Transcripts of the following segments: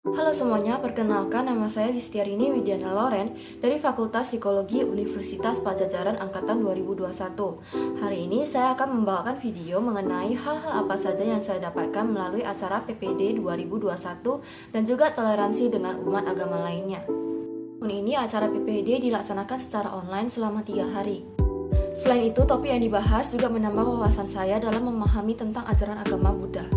Halo semuanya, perkenalkan nama saya Listiarini Widiana Loren dari Fakultas Psikologi Universitas Padjadjaran Angkatan 2021. Hari ini saya akan membawakan video mengenai hal-hal apa saja yang saya dapatkan melalui acara PPD 2021 dan juga toleransi dengan umat agama lainnya. Tahun ini acara PPD dilaksanakan secara online selama 3 hari. Selain itu, topik yang dibahas juga menambah wawasan saya dalam memahami tentang ajaran agama Buddha.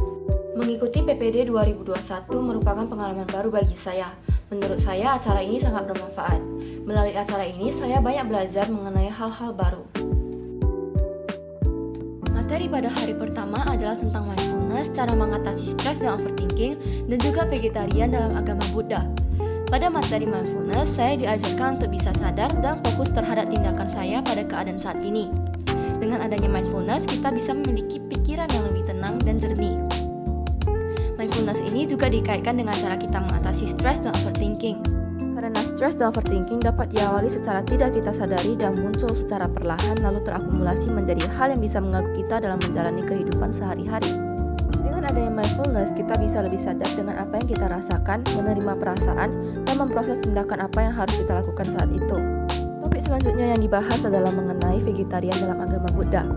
Mengikuti PPD 2021 merupakan pengalaman baru bagi saya. Menurut saya, acara ini sangat bermanfaat. Melalui acara ini, saya banyak belajar mengenai hal-hal baru. Materi pada hari pertama adalah tentang mindfulness, cara mengatasi stres dan overthinking, dan juga vegetarian dalam agama Buddha. Pada materi mindfulness, saya diajarkan untuk bisa sadar dan fokus terhadap tindakan saya pada keadaan saat ini. Dengan adanya mindfulness, kita bisa memiliki pikiran yang lebih tenang dan jernih. Mindfulness ini juga dikaitkan dengan cara kita mengatasi stres dan overthinking. Karena stres dan overthinking dapat diawali secara tidak kita sadari dan muncul secara perlahan lalu terakumulasi menjadi hal yang bisa mengganggu kita dalam menjalani kehidupan sehari-hari. Dengan adanya mindfulness, kita bisa lebih sadar dengan apa yang kita rasakan, menerima perasaan, dan memproses tindakan apa yang harus kita lakukan saat itu. Topik selanjutnya yang dibahas adalah mengenai vegetarian dalam agama Buddha.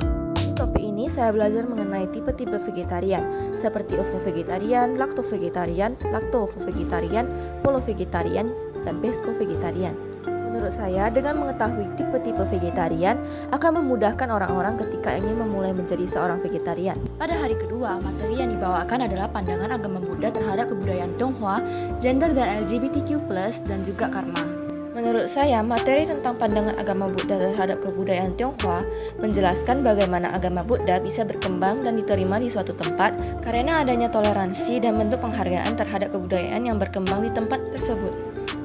Topik ini saya belajar mengenai tipe-tipe vegetarian seperti ovo-vegetarian, lakto-vegetarian, lakto-ovo-vegetarian, polo-vegetarian, dan pesco-vegetarian. Menurut saya, dengan mengetahui tipe-tipe vegetarian akan memudahkan orang-orang ketika ingin memulai menjadi seorang vegetarian. Pada hari kedua, materi yang dibawakan adalah pandangan agama Buddha terhadap kebudayaan Tionghoa, gender dan LGBTQ+, dan juga karma. Menurut saya, materi tentang pandangan agama Buddha terhadap kebudayaan Tionghoa menjelaskan bagaimana agama Buddha bisa berkembang dan diterima di suatu tempat karena adanya toleransi dan bentuk penghargaan terhadap kebudayaan yang berkembang di tempat tersebut.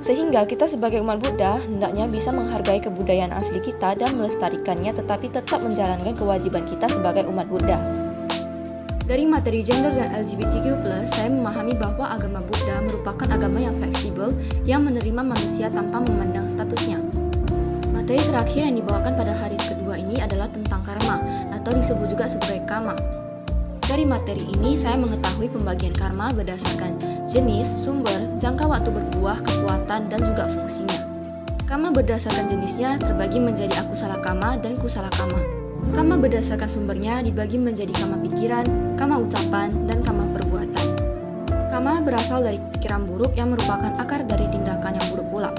Sehingga kita sebagai umat Buddha hendaknya bisa menghargai kebudayaan asli kita dan melestarikannya tetapi tetap menjalankan kewajiban kita sebagai umat Buddha. Dari materi gender dan LGBTQ+, saya memahami bahwa agama Buddha merupakan agama yang fleksibel yang menerima manusia tanpa memandang statusnya. Materi terakhir yang dibawakan pada hari kedua ini adalah tentang karma atau disebut juga sebagai kama. Dari materi ini, saya mengetahui pembagian karma berdasarkan jenis, sumber, jangka waktu berbuah, kekuatan, dan juga fungsinya. Kama berdasarkan jenisnya terbagi menjadi akusala kama dan kusala kama. Kama berdasarkan sumbernya dibagi menjadi kama pikiran, kama ucapan, dan kama perbuatan. Kama berasal dari pikiran buruk yang merupakan akar dari tindakan yang buruk pula.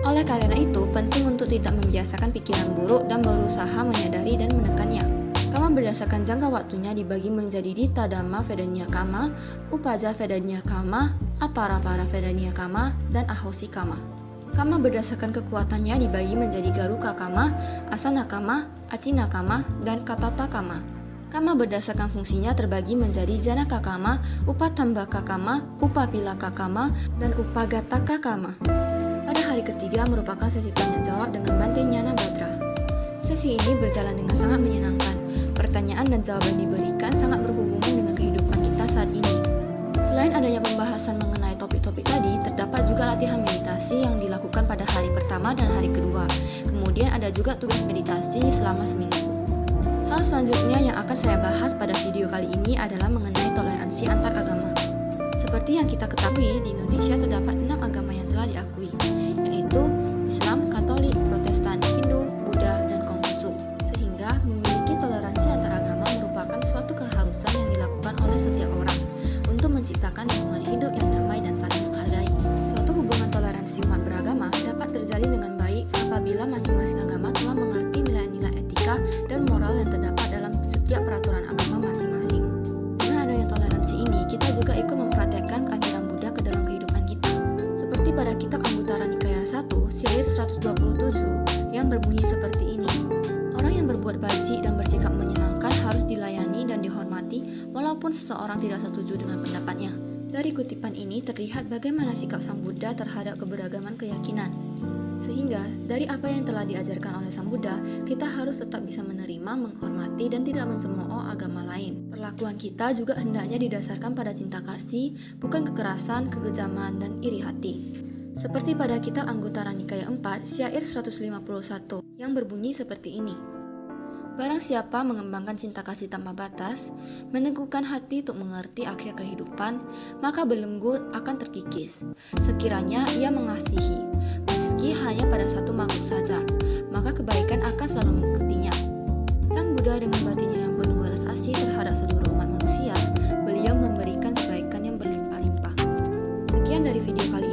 Oleh karena itu, penting untuk tidak membiasakan pikiran buruk dan berusaha menyadari dan menekannya. Kama berdasarkan jangka waktunya dibagi menjadi Dita Dhamma Vedanya Kama, Upaja Vedanya Kama, Aparapara Vedanya Kama, dan Ahosi Kama. Kama berdasarkan kekuatannya dibagi menjadi Garuka Kama, Asana Kama, Acina Kama, dan Katata Kama. Kama berdasarkan fungsinya terbagi menjadi Janaka Kama, Upatambaka Kama, Upapilaka Kama, dan Upagataka Kama. Pada hari ketiga merupakan sesi tanya jawab dengan Bante Nyana Badra. Sesi ini berjalan dengan sangat menyenangkan. Pertanyaan dan jawaban diberikan sangat berhubungan dengan kehidupan kita saat ini. Selain adanya pembahasan mengenai topik-topik tadi, terdapat juga latihan meditasi yang dilakukan pada hari pertama dan hari kedua. Kemudian ada juga tugas meditasi selama seminggu. Hal selanjutnya yang akan saya bahas pada video kali ini adalah mengenai toleransi antar agama. Seperti yang kita ketahui, di Indonesia terdapat 6 agama yang telah diakui, yaitu Islam, Katolik, Protestan, Hindu, Buddha, dan Konghucu. Sehingga memiliki toleransi antar agama merupakan suatu keharusan yang dilakukan oleh setiap orang untuk menciptakan lingkungan hidup yang damai dan saling menghargai. Suatu hubungan toleransi umat beragama dapat terjalin dengan baik apabila masing-masing agama telah mengerti nilai-nilai etika dan moral yang terdapat dalam setiap peraturan agama masing-masing. Dengan adanya toleransi ini, kita juga ikut mempraktekkan ajaran Buddha ke dalam kehidupan kita. Seperti pada kitab Anguttara Nikaya 1, syair 127 yang berbunyi seperti ini. Orang yang berbuat baik dan bersikap menyenangkan harus dilayani dan dihormati walaupun seseorang tidak setuju dengan pendapatnya. Dari kutipan ini terlihat bagaimana sikap Sang Buddha terhadap keberagaman keyakinan. Sehingga dari apa yang telah diajarkan oleh Sang Buddha, kita harus tetap bisa menerima, menghormati, dan tidak mencemooh agama lain. Perlakuan kita juga hendaknya didasarkan pada cinta kasih, bukan kekerasan, kekejaman, dan iri hati. Seperti pada kitab Anguttara Nikaya 4, syair 151 yang berbunyi seperti ini. Barang siapa mengembangkan cinta kasih tanpa batas, meneguhkan hati untuk mengerti akhir kehidupan, maka belenggu akan terkikis. Sekiranya ia mengasihi, meski hanya pada satu makhluk saja, maka kebaikan akan selalu mengikutinya. Sang Buddha dengan batinnya yang penuh welas asih terhadap seluruh umat manusia, beliau memberikan kebaikan yang berlimpah-limpah. Sekian dari video kali ini.